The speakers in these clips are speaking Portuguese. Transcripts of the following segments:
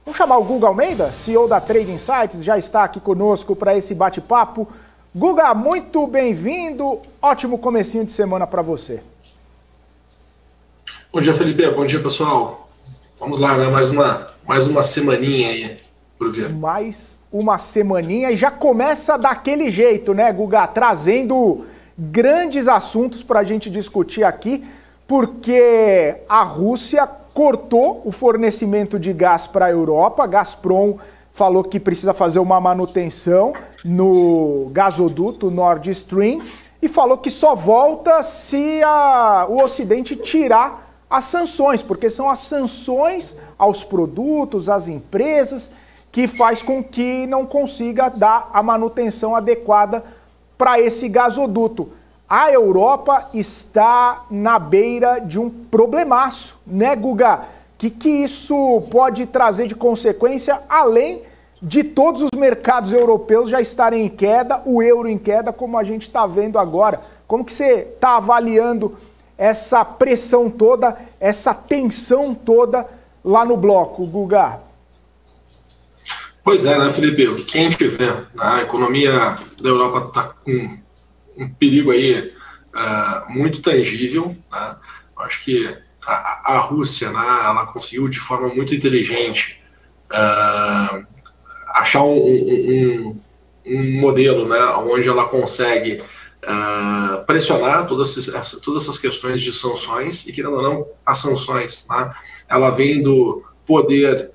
Vamos chamar o Guga Almeida, CEO da Trade Insights, já está aqui conosco para esse bate-papo. Guga, muito bem-vindo, ótimo comecinho de semana para você. Bom dia, Felipe, bom dia, pessoal. Vamos lá, né? Mais uma semaninha aí, por ver. Mais uma semaninha e já começa daquele jeito, né, Guga? Trazendo grandes assuntos para a gente discutir aqui, porque a Rússia cortou o fornecimento de gás para a Europa. A Gazprom falou que precisa fazer uma manutenção no gasoduto Nord Stream e falou que só volta se o Ocidente tirar as sanções, porque são as sanções aos produtos, às empresas, que faz com que não consiga dar a manutenção adequada para esse gasoduto. A Europa está na beira de um problemaço, né, Guga? Que isso pode trazer de consequência, além de todos os mercados europeus já estarem em queda, o euro em queda, como a gente está vendo agora. Como que você está avaliando essa pressão toda, essa tensão toda lá no bloco, Guga? Pois é, né, Felipe? O que a gente vê, né? A economia da Europa está com um perigo aí muito tangível, né? Eu acho que a Rússia, né, ela conseguiu de forma muito inteligente achar um modelo, né, onde ela consegue pressionar todas essas questões de sanções, e querendo ou não, as sanções, né, ela vem do poder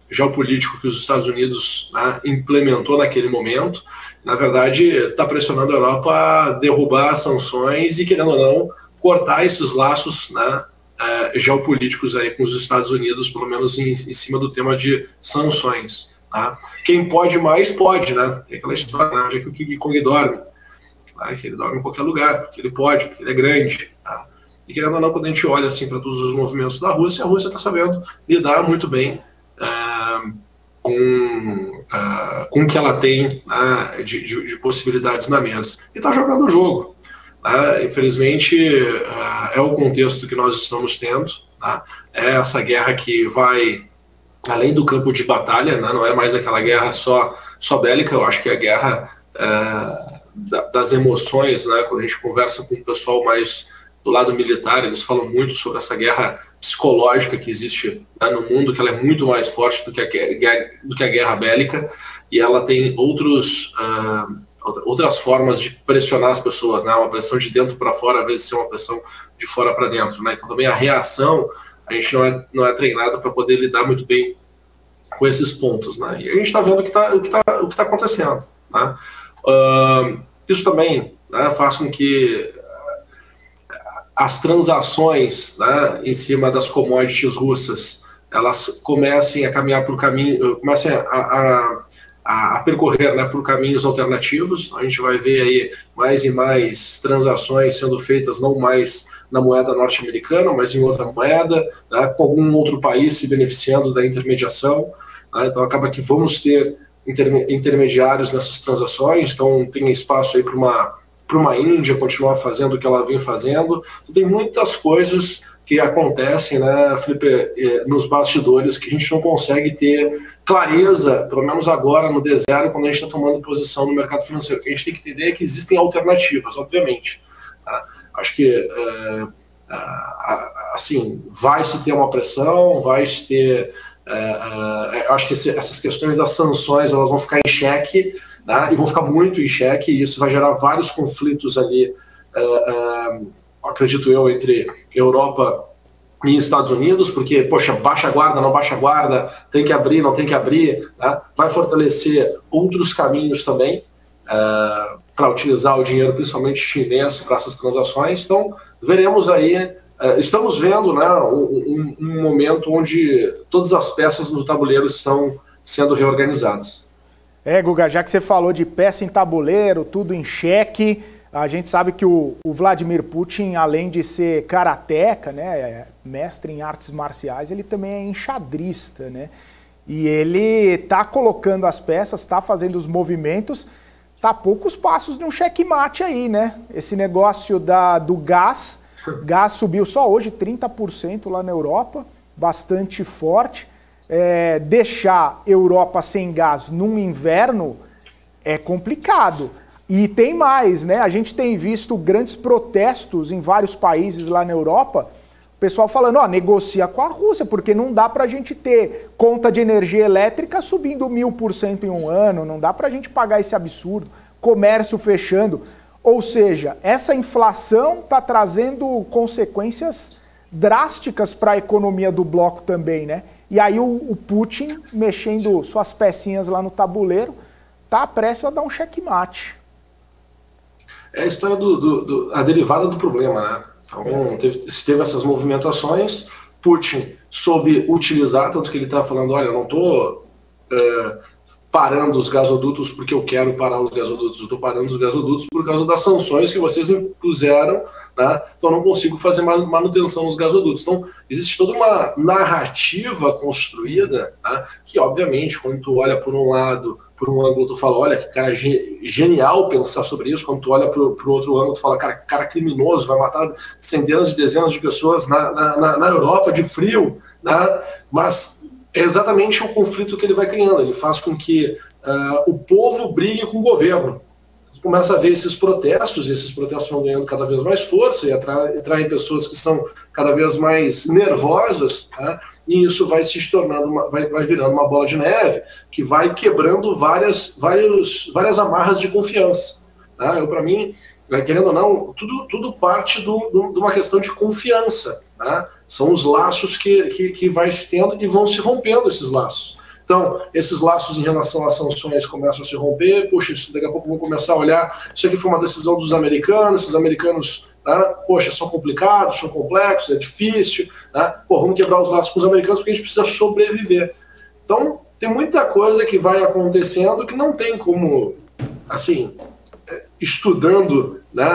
geopolítico que os Estados Unidos, né, implementou naquele momento. Na verdade, está pressionando a Europa a derrubar as sanções e, querendo ou não, cortar esses laços, né, geopolíticos aí com os Estados Unidos, pelo menos em cima do tema de sanções. Tá? Quem pode mais, pode, né? Tem aquela história, né, onde é que o King Kong dorme. Tá? Que ele dorme em qualquer lugar, porque ele pode, porque ele é grande. Tá? E, querendo ou não, quando a gente olha assim, para todos os movimentos da Rússia, a Rússia está sabendo lidar muito bem com o que ela tem de possibilidades na mesa. E está jogando o jogo. Infelizmente, é o contexto que nós estamos tendo. É essa guerra que vai além do campo de batalha, né? Não é mais aquela guerra só bélica. Eu acho que é a guerra das emoções, né? Quando a gente conversa com o pessoal mais do lado militar, eles falam muito sobre essa guerra psicológica que existe, né, no mundo, que ela é muito mais forte do que a guerra bélica, e ela tem outras formas de pressionar as pessoas, né? Uma pressão de dentro para fora, às vezes ser uma pressão de fora para dentro, né? Então também a reação, a gente não é treinado para poder lidar muito bem com esses pontos, né? E a gente está vendo o que tá acontecendo, né? Isso também, né, faz com que as transações, né, em cima das commodities russas, elas comecem a caminhar por caminho, comecem a percorrer, né, por caminhos alternativos. A gente vai ver aí mais e mais transações sendo feitas não mais na moeda norte-americana, mas em outra moeda, né, com algum outro país se beneficiando da intermediação. Né? Então acaba que vamos ter intermediários nessas transações, então tem espaço aí para uma Índia continuar fazendo o que ela vem fazendo. Então, tem muitas coisas que acontecem, né, Felipe, nos bastidores, que a gente não consegue ter clareza, pelo menos agora no D0, quando a gente está tomando posição no mercado financeiro. O que a gente tem que entender é que existem alternativas, obviamente. Tá? Acho que assim, vai-se ter uma pressão, vai-se ter... acho que essas questões das sanções, elas vão ficar em xeque, né, e vão ficar muito em xeque, e isso vai gerar vários conflitos ali, acredito eu, entre Europa e Estados Unidos, porque, poxa, baixa a guarda, não baixa a guarda, tem que abrir, não tem que abrir, né, vai fortalecer outros caminhos também para utilizar o dinheiro, principalmente chinês, para essas transações. Então, veremos aí, estamos vendo, né, um momento onde todas as peças do tabuleiro estão sendo reorganizadas. Guga, já que você falou de peça em tabuleiro, tudo em xeque, a gente sabe que o Vladimir Putin, além de ser karateca, né, mestre em artes marciais, ele também é enxadrista, né? E ele está colocando as peças, está fazendo os movimentos, está a poucos passos de um checkmate aí, né? Esse negócio do gás subiu só hoje 30% lá na Europa, bastante forte. deixar Europa sem gás num inverno é complicado. E tem mais, né? A gente tem visto grandes protestos em vários países lá na Europa, o pessoal falando, negocia com a Rússia, porque não dá para a gente ter conta de energia elétrica subindo 1000% em um ano, não dá para a gente pagar esse absurdo, comércio fechando. Ou seja, essa inflação está trazendo consequências drásticas para a economia do bloco também, né? E aí o Putin, mexendo suas pecinhas lá no tabuleiro, está prestes a dar um checkmate. É a história a derivada do problema, né? Então, teve essas movimentações, Putin soube utilizar, tanto que ele está falando, olha, eu não estou parando os gasodutos porque eu quero parar os gasodutos, eu estou parando os gasodutos por causa das sanções que vocês impuseram, né? Então eu não consigo fazer manutenção dos gasodutos. Então existe toda uma narrativa construída, né? Que obviamente quando tu olha por um lado, por um ângulo tu fala, olha que cara genial pensar sobre isso, quando tu olha pro outro ângulo tu fala, cara criminoso, vai matar centenas de dezenas de pessoas na Europa de frio, né? Mas é exatamente o conflito que ele vai criando, ele faz com que o povo brigue com o governo. Começa a ver esses protestos vão ganhando cada vez mais força e atraem pessoas que são cada vez mais nervosas, né? E isso vai se tornando, vai virando uma bola de neve que vai quebrando várias amarras de confiança. Né? Para mim, querendo ou não, tudo parte de uma questão de confiança. Né? São os laços que vai tendo e vão se rompendo esses laços. Então, esses laços em relação às sanções começam a se romper, poxa, daqui a pouco vão começar a olhar, isso aqui foi uma decisão dos americanos, esses americanos, né, poxa, são complicados, são complexos, é difícil, né, vamos quebrar os laços com os americanos porque a gente precisa sobreviver. Então, tem muita coisa que vai acontecendo que não tem como, assim, estudando, né,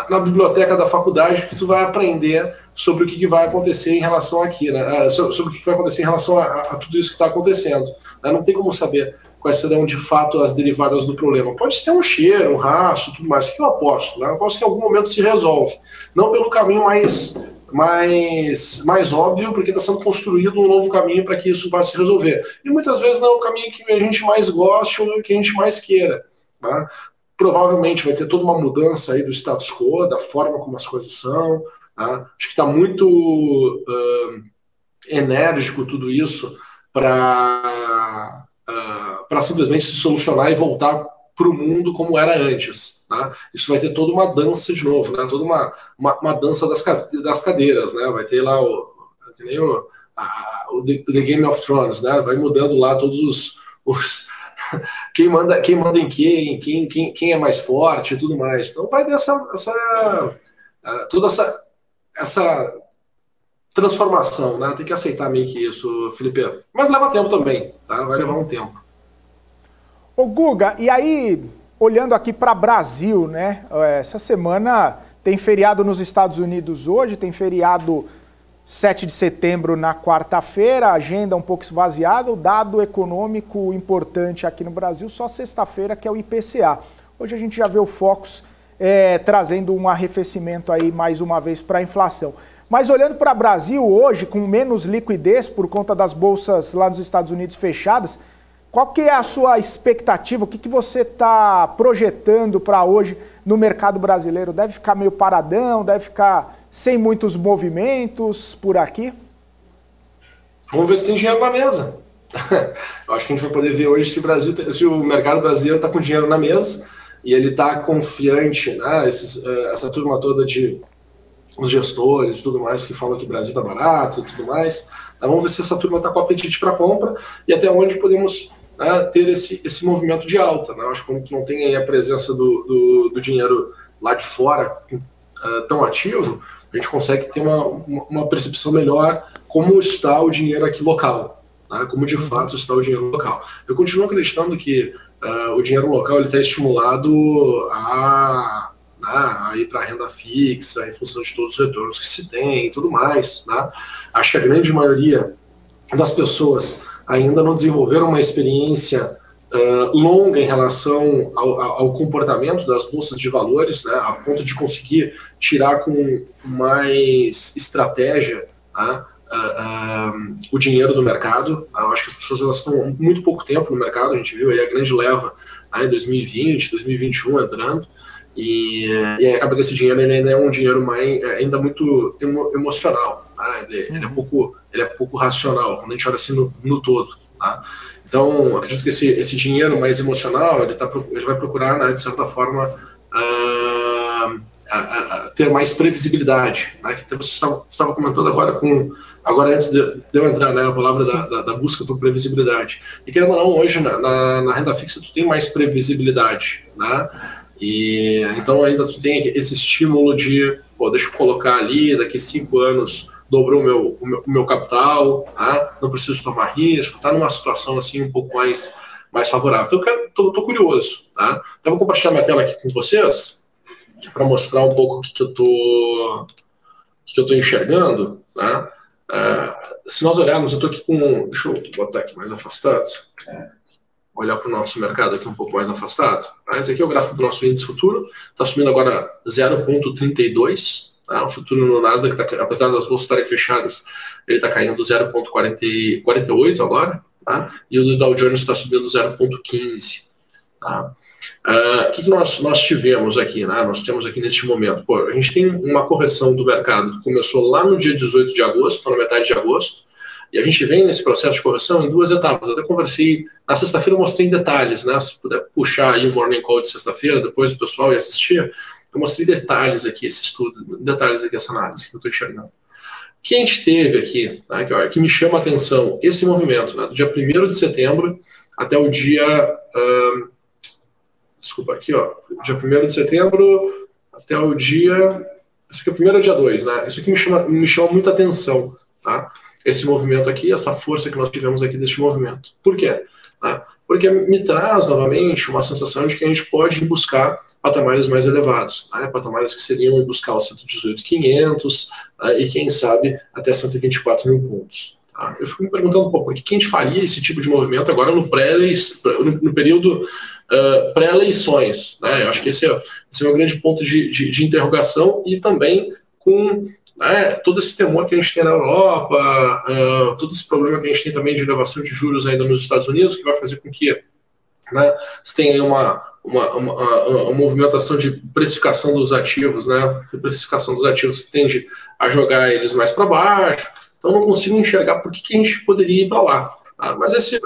na biblioteca da faculdade que tu vai aprender sobre o que vai acontecer em relação aqui, né, sobre o que vai acontecer em relação a tudo isso que está acontecendo. Né, não tem como saber quais serão de fato as derivadas do problema. Pode ter um cheiro, um rastro, tudo mais, que eu aposto. Né, eu aposto que em algum momento se resolve. Não pelo caminho mais óbvio, porque está sendo construído um novo caminho para que isso vá se resolver. E muitas vezes não é o caminho que a gente mais goste ou que a gente mais queira. Né? Provavelmente vai ter toda uma mudança aí do status quo, da forma como as coisas são. Né? Acho que está muito enérgico tudo isso para simplesmente se solucionar e voltar para o mundo como era antes. Né? Isso vai ter toda uma dança de novo, né? Toda uma dança das cadeiras. Né? Vai ter lá o The Game of Thrones, né? Vai mudando lá todos os quem manda em quem é mais forte e tudo mais. Então vai ter toda essa transformação, né? Tem que aceitar meio que isso, Felipe. Mas leva tempo também, tá? Vai levar um tempo. Ô Guga, e aí, olhando aqui para Brasil, né? Essa semana tem feriado nos Estados Unidos hoje, tem feriado 7 de setembro na quarta-feira, agenda um pouco esvaziada, o dado econômico importante aqui no Brasil só sexta-feira, que é o IPCA. Hoje a gente já vê o Focus trazendo um arrefecimento aí mais uma vez para a inflação. Mas olhando para o Brasil hoje, com menos liquidez por conta das bolsas lá nos Estados Unidos fechadas, qual que é a sua expectativa? O que você está projetando para hoje no mercado brasileiro? Deve ficar meio paradão? Deve ficar sem muitos movimentos por aqui? Vamos ver se tem dinheiro na mesa. Eu acho que a gente vai poder ver hoje se o mercado brasileiro está com dinheiro na mesa e ele está confiante, né? Essa turma toda os gestores e tudo mais que falam que o Brasil está barato e tudo mais. Vamos ver se essa turma está com apetite para compra e até onde podemos ter esse movimento de alta. Né? Acho que quando não tem aí a presença do dinheiro lá de fora tão ativo, a gente consegue ter uma percepção melhor como está o dinheiro aqui local, né? Como de fato está o dinheiro local. Eu continuo acreditando que o dinheiro local está estimulado a ir para a renda fixa, em função de todos os retornos que se tem e tudo mais. Né? Acho que a grande maioria das pessoas ainda não desenvolveram uma experiência longa em relação ao comportamento das bolsas de valores, né? A ponto de conseguir tirar com mais estratégia, né? o dinheiro do mercado. Eu acho que as pessoas elas estão muito pouco tempo no mercado, a gente viu aí a grande leva aí em 2020, 2021 entrando, e aí acaba que esse dinheiro ele ainda é um dinheiro ainda muito emocional, tá? Ele é pouco racional, quando a gente olha assim no todo. Tá? Então, acredito que esse dinheiro mais emocional, ele vai procurar, né, de certa forma, ter mais previsibilidade, né? Que você estava comentando agora antes de eu entrar, né, a palavra da busca por previsibilidade. E querendo ou não, hoje na renda fixa tu tem mais previsibilidade, né? E então ainda tu tem esse estímulo de, deixa eu colocar ali, daqui 5 anos dobrou o meu capital, tá? Não preciso tomar risco, tá numa situação assim um pouco mais favorável. Então eu tô curioso, tá? Então eu vou compartilhar minha tela aqui com vocês para mostrar um pouco o que eu tô enxergando, tá? Se nós olharmos, eu tô aqui deixa eu botar aqui mais afastado, olhar para o nosso mercado aqui um pouco mais afastado. Tá? Esse aqui é o gráfico do nosso índice futuro, está subindo agora 0,32, tá? O futuro no Nasdaq, apesar das bolsas estarem fechadas, ele está caindo 0,48 agora, tá? E o do Dow Jones está subindo 0,15. Tá? O que nós tivemos aqui, né? Nós temos aqui neste momento, a gente tem uma correção do mercado que começou lá no dia 18 de agosto, está na metade de agosto, e a gente vem nesse processo de correção em 2 etapas. Eu até conversei, na sexta-feira eu mostrei em detalhes, né? Se puder puxar aí o Morning Call de sexta-feira, depois o pessoal ia assistir, eu mostrei detalhes aqui, esse estudo, detalhes aqui, essa análise que eu estou enxergando. O que a gente teve aqui, né, que me chama a atenção, esse movimento, né, do dia 1º de setembro até o dia... desculpa, aqui, dia 1º de setembro até o dia... Esse aqui é o primeiro dia 2, né? Isso aqui me chama muita atenção, tá? Esse movimento aqui, essa força que nós tivemos aqui deste movimento. Por quê? Porque me traz, novamente, uma sensação de que a gente pode buscar patamares mais elevados, né? Patamares que seriam buscar os 118.500 e, quem sabe, até 124 mil pontos. Tá? Eu fico me perguntando, por que a gente faria esse tipo de movimento agora no período pré-eleições? Né? Eu acho que esse é um grande ponto de interrogação, e também com todo esse temor que a gente tem na Europa, todo esse problema que a gente tem também de elevação de juros ainda nos Estados Unidos, que vai fazer com que, né, você tenha aí uma movimentação de precificação dos ativos, né, de precificação dos ativos que tende a jogar eles mais para baixo. Então não consigo enxergar por que a gente poderia ir para lá. Tá? Mas essa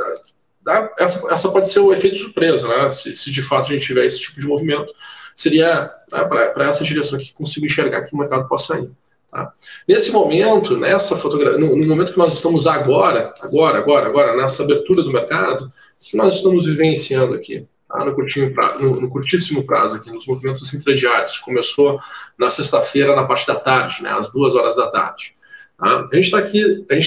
pode ser o efeito surpresa, né? Se de fato a gente tiver esse tipo de movimento, seria, né, para essa direção que consigo enxergar que o mercado possa ir. Tá? Nesse momento, nessa fotografia, no momento que nós estamos agora, nessa abertura do mercado, o que nós estamos vivenciando aqui? Tá? No curtíssimo prazo, aqui, nos movimentos intradiários, começou na sexta-feira, na parte da tarde, né, às 2 horas da tarde. Tá? A gente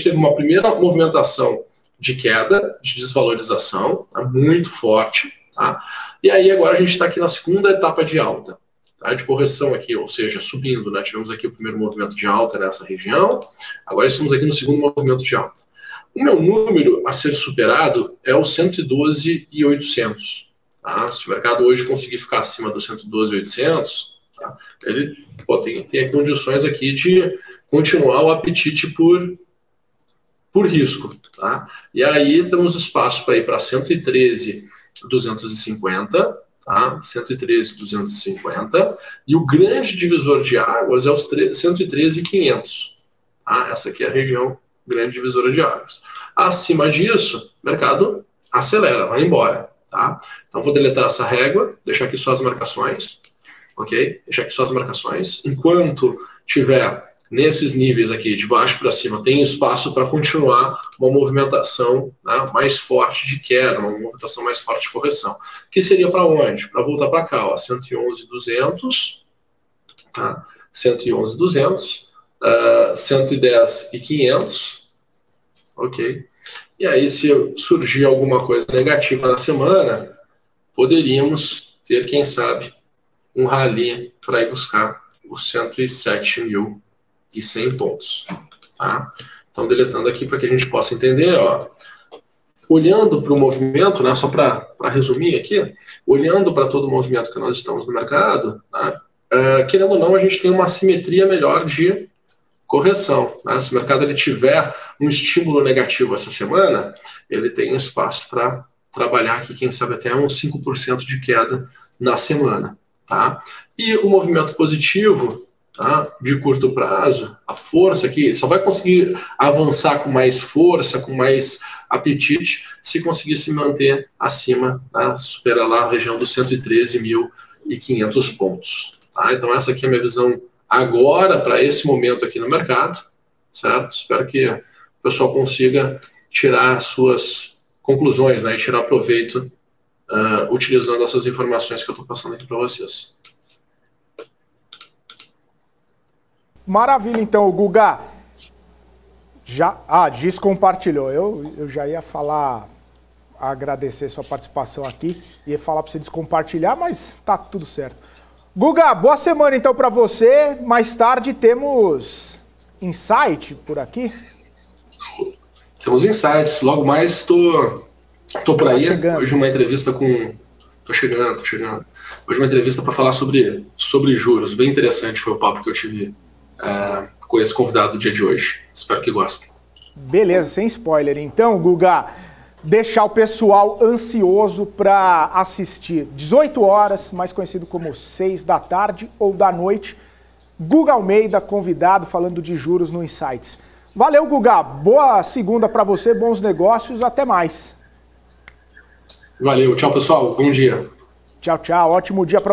teve uma primeira movimentação de queda, de desvalorização, tá? Muito forte, tá? E aí agora a gente está aqui na segunda etapa de alta, tá? De correção aqui, ou seja, subindo, né? Tivemos aqui o primeiro movimento de alta nessa região, agora estamos aqui no segundo movimento de alta. O meu número a ser superado é o 112.800. Tá? Se o mercado hoje conseguir ficar acima do 112.800, tá? Ele tem condições aqui de continuar o apetite por risco. Tá? E aí temos espaço para ir para 113.250, tá? 113.250, e o grande divisor de águas é os 113.500. Tá? Essa aqui é a região grande divisora de águas. Acima disso, o mercado acelera, vai embora. Tá? Então vou deletar essa régua, deixar aqui só as marcações, ok? Deixar aqui só as marcações. Enquanto tiver nesses níveis aqui, de baixo para cima, tem espaço para continuar uma movimentação, né, mais forte de queda, uma movimentação mais forte de correção. Que seria para onde? Para voltar para cá, ó, 111.200, tá? 111.200, 110.500, ok? E aí, se surgir alguma coisa negativa na semana, poderíamos ter, quem sabe, um rally para ir buscar os 107.100 pontos. Tá? Então, deletando aqui para que a gente possa entender, ó, olhando para o movimento, né, só para resumir aqui, olhando para todo o movimento que nós estamos no mercado, tá, querendo ou não, a gente tem uma simetria melhor de correção. Né? Se o mercado ele tiver um estímulo negativo essa semana, ele tem espaço para trabalhar aqui, quem sabe até uns 5% de queda na semana. Tá? E o movimento positivo, tá, de curto prazo, a força aqui, só vai conseguir avançar com mais força, com mais apetite, se conseguir se manter acima, tá, superar lá a região dos 113.500 pontos. Tá? Então essa aqui é a minha visão agora, para esse momento aqui no mercado, certo? Espero que o pessoal consiga tirar suas conclusões, né, e tirar proveito utilizando essas informações que eu estou passando aqui para vocês. Maravilha, então, Guga. Descompartilhou. Eu já ia falar, agradecer sua participação aqui, ia falar para você descompartilhar, mas tá tudo certo. Guga, boa semana então para você. Mais tarde temos insight por aqui. Temos insights. Logo mais tô por aí. Chegando. Hoje uma entrevista com... Tô chegando. Hoje uma entrevista para falar sobre juros. Bem interessante foi o papo que eu tive com esse convidado do dia de hoje. Espero que gostem. Beleza, sem spoiler. Então, Guga, deixar o pessoal ansioso para assistir 18 horas, mais conhecido como 6 da tarde ou da noite. Guga Almeida, convidado, falando de juros no Insights. Valeu, Guga. Boa segunda para você, bons negócios. Até mais. Valeu. Tchau, pessoal. Bom dia. Tchau, tchau. Ótimo dia para